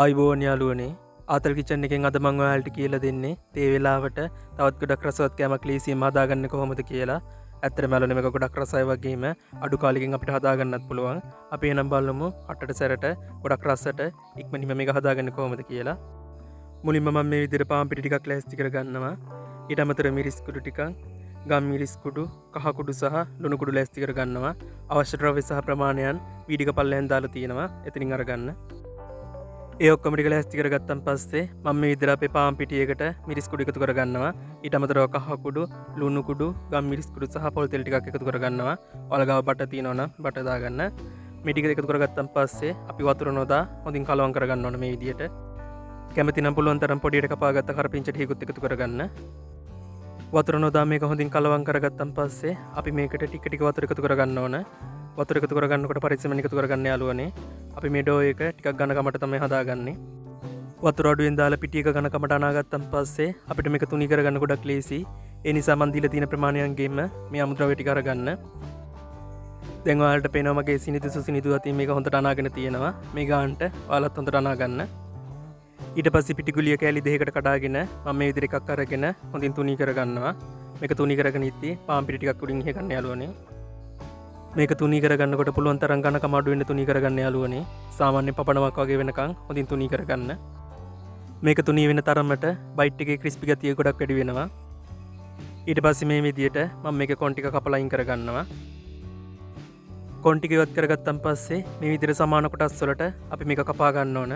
ආයිබෝන් යාළුවනේ ආතල් කිචන් එකෙන් අද මම ඔයාලට කියලා දෙන්නේ තේ වෙලාවට තවත් ගොඩක් රසවත් කෑමක් ලීසියෙන් හදාගන්න කොහොමද කියලා. ඇත්තටම යාළුවනේ මේක ගොඩක් රසයි වගේම අඩු කාලෙකින් අපිට හදාගන්නත් පුළුවන්. අපි එනම් බලමු කටට සැරට ගොඩක් රසට ඉක්මනින්ම මේක හදාගන්න කොහොමද කියලා. මුලින්ම මම මේ විදිහට පාන් පිටි ටිකක් ලෑස්ති කරගන්නවා. ඊට අමතරව මිරිස් කුඩු ටිකක්, ගම් මිරිස් කුඩු, කහ කුඩු සහ ලුණු කුඩු ලෑස්ති කරගන්නවා. අවශ්‍ය ද්‍රව්‍ය සහ ප්‍රමාණයන් වීඩියෝ පල්ලෙන් දාලා තියෙනවා. එතනින් අරගන්න. ඒ ඔක්කොම ටික ලෑස්ති කරගත්තන් පස්සේ මම මේ විදිහට අපේ පාන් පිටියකට මිරිස් කුඩු එකතු කරගන්නවා. ඊට අමතරව කහ කුඩු, ලුණු කුඩු, ගම් මිරිස් කුඩු සහ පොල් තෙල් ටිකක් එකතු කරගන්නවා. ඔයාලා ගාව බටර් තියෙනවා නම් බටර් දාගන්න. මේ ටික එකතු කරගත්තන් පස්සේ අපි වතුර නොදා හොඳින් කලවම් කරගන්න ඕනේ මේ විදිහට. කැමති නම් පුළුවන් තරම් පොඩියට කපාගත්ත කරපිංච ටිකකුත් එකතු කරගන්න. වතුර නොදා මේක හොඳින් කලවම් කරගත්තන් පස්සේ අපි මේකට ටික ටික වතුර එකතු කරගන්න ඕන. වතුර එකතු කරගන්නකොට පරිස්සමෙන් එකතු කරගන්න යාළුවනේ. අපි මේ ඩෝ එක ටිකක් ඝනකමට තමයි හදාගන්නේ. වතුර අඩුවෙන් දාලා පිටි එක ඝනකමට අනාගත්තන් පස්සේ අපිට මේක තුනී කරගන්න ගොඩක් ලේසි. ඒ නිසා මම දීලා තියෙන ප්‍රමාණයන්ගෙම මේ අමුද්‍රව්‍ය ටික අරගන්න. දැන් ඔයාලට පේනවා මගේ සිනිදු සුසිනිදු අතින් මේක හොඳට අනාගෙන තියෙනවා. මේ ගානට ඔයාලත් හොඳට අනාගන්න. ඊට පස්සේ පිටි ගුලිය කෑලි දෙකකට කඩාගෙන මම මේ විදිහට එකක් අරගෙන හොඳින් තුනී කරගන්නවා. මේක තුනී කරගෙන ඉද්දි පාන් පිටි ටිකක් උඩින් ඉහ ගන්න යාළුවනේ. මේක තුනී කරගන්නකොට පුළුවන් තරම් ඝනකම අඩු වෙන්න තුනී කරගන්න යාළුවනේ. සාමාන්‍ය පපඩමක් වගේ වෙනකන් හොඳින් තුනී කරගන්න. මේක තුනී වෙන තරමට බයිට් එකේ ක්‍රිස්පි ගතිය ගොඩක් වැඩි වෙනවා. ඊට පස්සේ මේ විදිහට මම මේකේ කොන් ටික කපලා අයින් කරගන්නවා. කොන් ටික ඉවත් කරගත්තන් පස්සේ මේ විදිහට සමාන කොටස් වලට අපි මේක කපා ගන්න ඕන.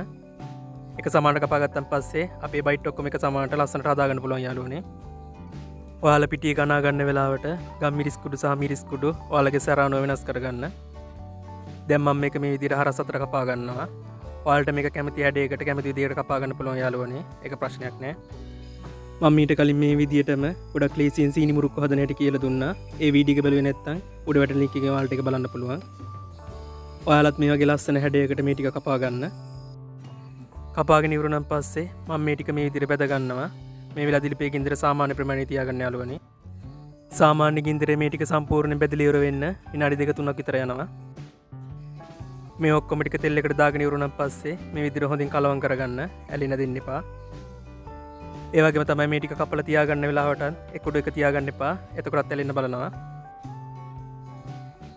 එක සමානට කපා ගත්තන් පස්සේ අපේ බයිට් ඔක්කොම එක සමානට ලස්සනට හදාගන්න පුළුවන් යාළුවනේ. ඔයාලා පිටිය කනා ගන්න වෙලාවට ගම් මිරිස් කුඩු සහ මිරිස් කුඩු ඔයාලගේ සරානුව වෙනස් කරගන්න. දැන් මම මේක මේ විදිහට හරස් අතර කපා ගන්නවා. ඔයාලට මේක කැමති හැඩයකට කැමති විදිහට කපා ගන්න පුළුවන් යාළුවනේ. ඒක ප්‍රශ්නයක් නෑ. මම ඊට කලින් මේ විදිහටම ගොඩක් ලේසියෙන් සීනි මුරුක්කු හදන හැටි කියලා දුන්නා. ඒ වීඩියෝ එක බැලුවේ නැත්නම් උඩ වැටෙන ලින්ක් එකේ ඔයාලට ඒක බලන්න පුළුවන්. ඔයාලත් මේ වගේ ලස්සන හැඩයකට මේ ටික කපා ගන්න. කපාගෙන ඉවරනම් පස්සේ මම මේ ටික මේ විදිහට බෙද ගන්නවා. මේ වෙලාව දිලිපේ ගින්දර සාමාන්‍ය ප්‍රමාණය තියාගන්න යාළුවනේ. සාමාන්‍ය ගින්දරේ මේ ටික සම්පූර්ණයෙන් බෙදලා ඉවර වෙන්න විනාඩි 2-3ක් විතර යනවා. මේ ඔක්කොම ටික තෙල් එකට දාගෙන ඉවරනම් පස්සේ මේ විදිහට හොඳින් කලවම් කරගන්න. ඇලෙන්න දෙන්න එපා. ඒ වගේම තමයි මේ ටික කපලා තියාගන්න වෙලාවට එක්කුඩු එක තියාගන්න එපා. එතකොටත් ඇලෙන්න බලනවා.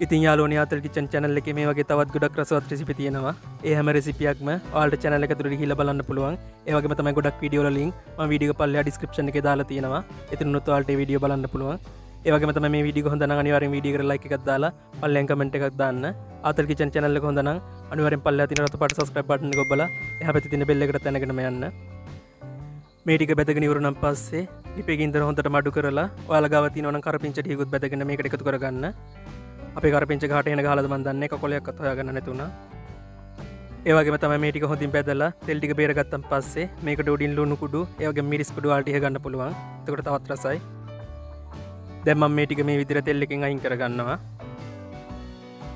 ඉතින් යාළුවනේ ආතල් කිචන් channel එකේ මේ වගේ තවත් ගොඩක් රසවත් රෙසිපි තියෙනවා. ඒ හැම රෙසිපියක්ම ඔයාලට channel එක ඇතුළට ගිහිල්ලා බලන්න පුළුවන්. ඒ වගේම තමයි ගොඩක් වීඩියෝ වල link මම වීඩියෝ එක පල්ලෙහා description එකේ දාලා තියෙනවා. එතනොත් ඔයාලට මේ වීඩියෝ බලන්න පුළුවන්. ඒ වගේම තමයි මේ වීඩියෝ එක හොඳ නම් අනිවාර්යෙන් වීඩියෝ එකට like එකක් දාලා පල්ලෙන් comment එකක් දාන්න. ආතල් කිචන් channel එක හොඳ නම් අනිවාර්යෙන් පල්ලෙහා තියෙන රතු පාට subscribe button එක ඔබලා එහා පැත්තේ තියෙන bell එකට තැනගෙනම යන්න. මේ ටික බෙදගෙන ඉවරනම් පස්සේ ලිපේ ගින්දර හොඳට මඩු කරලා ඔයාලා ගාව තියෙනවා නම් කරපිංච ටිකකුත් බෙදගෙන මේකට එකතු කරගන්න. අපේ කරපිංච ගහට එන ගහලාද මන් දන්නේ එක කොලයක්වත් හොයාගන්න නැතුණා. ඒ වගේම තමයි මේ ටික හොඳින් බෙදලා තෙල් ටික බේරගත්තන් පස්සේ මේකට උඩින් ලුණු කුඩු ඒ වගේම මිරිස් කුඩු වලට ඉහ ගන්න පුළුවන්. එතකොට තවත් රසයි. දැන් මම මේ ටික මේ විදිහට තෙල් එකෙන් අයින් කරගන්නවා.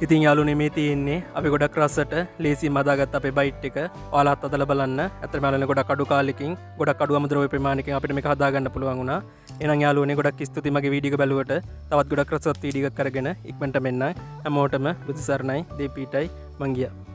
ඉතින් යාළුවනේ මේ තියෙන්නේ අපි ගොඩක් රසට ලේසියෙන් හදාගත්ත අපේ බයිට් එක. ඔයාලත් අදලා බලන්න. ඇත්තටම යාළුවනේ ගොඩක් අඩු කාලෙකින් ගොඩක් අඩු අමුද්‍රව්‍ය ප්‍රමාණයකින් අපිට මේක හදාගන්න පුළුවන් වුණා. එහෙනම් යාළුවනේ ගොඩක් ස්තුතියි මගේ වීඩියෝ එක බැලුවට. තවත් ගොඩක් රසවත් වීඩියෝ එකක් අරගෙන ඉක්මනට මෙන්න හැමෝටම බුදු සරණයි දෙපීටයි මං ගියා.